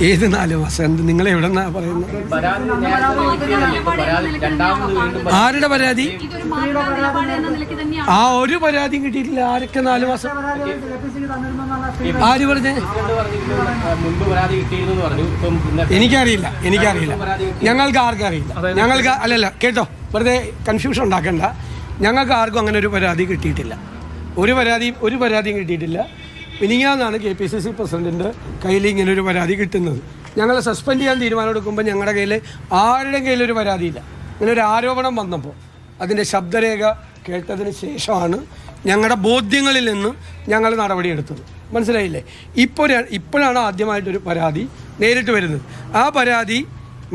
ഏത് 4 മാസം? എന്ത് നിങ്ങൾ എവിടെന്നാ പറയുന്നത്? ആരുടെ പരാതി? ആ ഒരു പരാതിയും കിട്ടിയിട്ടില്ല. ആരൊക്കെ 4 മാസം? ആര് പറഞ്ഞേ? എനിക്കറിയില്ല. ഞങ്ങൾക്ക് ആർക്കും അറിയില്ല. ഞങ്ങൾക്ക് അല്ലല്ല കേട്ടോ, വെറുതെ കൺഫ്യൂഷൻ ഉണ്ടാക്കണ്ട. ഞങ്ങൾക്ക് ആർക്കും അങ്ങനെ ഒരു പരാതി കിട്ടിയിട്ടില്ല. ഒരു പരാതിയും കിട്ടിയിട്ടില്ല. മിനിങ്ങാന്നാണ് KPCC പ്രസിഡന്റിൻ്റെ കയ്യിൽ ഇങ്ങനെ ഒരു പരാതി കിട്ടുന്നത്. ഞങ്ങളെ സസ്പെൻഡ് ചെയ്യാൻ തീരുമാനമെടുക്കുമ്പോൾ ഞങ്ങളുടെ കയ്യിൽ ആരുടെയും കയ്യിലൊരു പരാതിയില്ല. ഇങ്ങനെ ഒരു ആരോപണം വന്നപ്പോൾ അതിൻ്റെ ശബ്ദരേഖ കേട്ടതിന് ശേഷമാണ് ഞങ്ങളുടെ ബോധ്യങ്ങളിൽ നിന്ന് ഞങ്ങൾ നടപടിയെടുത്തത്. മനസ്സിലായില്ലേ? ഇപ്പോഴാണ് ആദ്യമായിട്ടൊരു പരാതി നേരിട്ട് വരുന്നത്. ആ പരാതി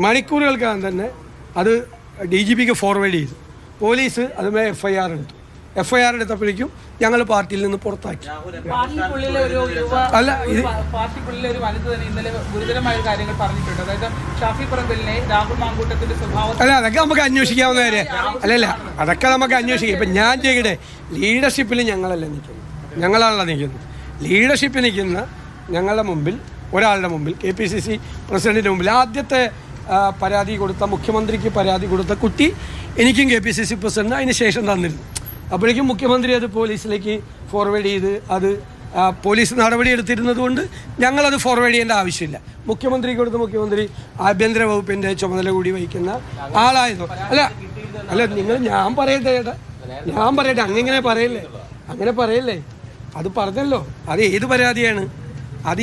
മണിക്കൂറുകൾക്കകം തന്നെ അത് DGPക്ക് ഫോർവേഡ് ചെയ്തു. പോലീസ് അതുമായി FIR എടുത്തപ്പോഴേക്കും ഞങ്ങൾ പാർട്ടിയിൽ നിന്ന് പുറത്താക്കി. അല്ല ഇത് അല്ല അതൊക്കെ നമുക്ക് അന്വേഷിക്കാവുന്ന കാര്യം. അല്ലല്ല അതൊക്കെ നമുക്ക് അന്വേഷിക്കാം. ഇപ്പം ഞാൻ ചെയ്യട്ടെ, ലീഡർഷിപ്പിൽ ഞങ്ങളല്ല നിൽക്കുന്നത്, ഞങ്ങളാണല്ലോ നിൽക്കുന്നത്. ലീഡർഷിപ്പ് നിൽക്കുന്ന ഞങ്ങളുടെ മുമ്പിൽ, ഒരാളുടെ മുമ്പിൽ, KPCC പ്രസിഡന്റിൻ്റെ മുമ്പിൽ ആദ്യത്തെ പരാതി കൊടുത്ത, മുഖ്യമന്ത്രിക്ക് പരാതി കൊടുത്ത കുട്ടി എനിക്കും KPCC പ്രസിഡന്റ് അതിന് ശേഷം തന്നിരുന്നു. അപ്പോഴേക്കും മുഖ്യമന്ത്രി അത് പോലീസിലേക്ക് ഫോർവേഡ് ചെയ്ത് അത് പോലീസ് നടപടി എടുത്തിരുന്നത് കൊണ്ട് ഞങ്ങളത് ഫോർവേഡ് ചെയ്യേണ്ട ആവശ്യമില്ല. മുഖ്യമന്ത്രിക്ക് കൊടുത്ത് മുഖ്യമന്ത്രി ആഭ്യന്തര വകുപ്പിൻ്റെ ചുമതല കൂടി വഹിക്കുന്ന ആളായിരുന്നു. അല്ല നിങ്ങൾ ഞാൻ പറയട്ടെ അങ്ങനെ പറയല്ലേ. അത് പറഞ്ഞല്ലോ, അത് ഏത് പരാതിയാണ്? അത്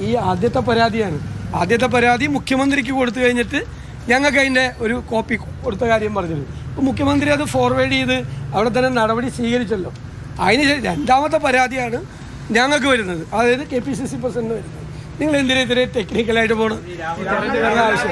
ഈ ആദ്യത്തെ പരാതിയാണ്. ആദ്യത്തെ പരാതി മുഖ്യമന്ത്രിക്ക് കൊടുത്തു കഴിഞ്ഞിട്ട് ഞങ്ങൾക്ക് അതിൻ്റെ ഒരു കോപ്പി കൊടുത്ത കാര്യം പറഞ്ഞത്. ഇപ്പോൾ മുഖ്യമന്ത്രി അത് ഫോർവേഡ് ചെയ്ത് അവിടെ തന്നെ നടപടി സ്വീകരിച്ചല്ലോ. അതിന് രണ്ടാമത്തെ പരാതിയാണ് ഞങ്ങൾക്ക് വരുന്നത്, അതായത് KPCC പ്രസിഡന്റ് വരുന്നത്. നിങ്ങൾ എന്തിനാ ഇത്രയും ടെക്നിക്കലായിട്ട് പോകണം? ആവശ്യം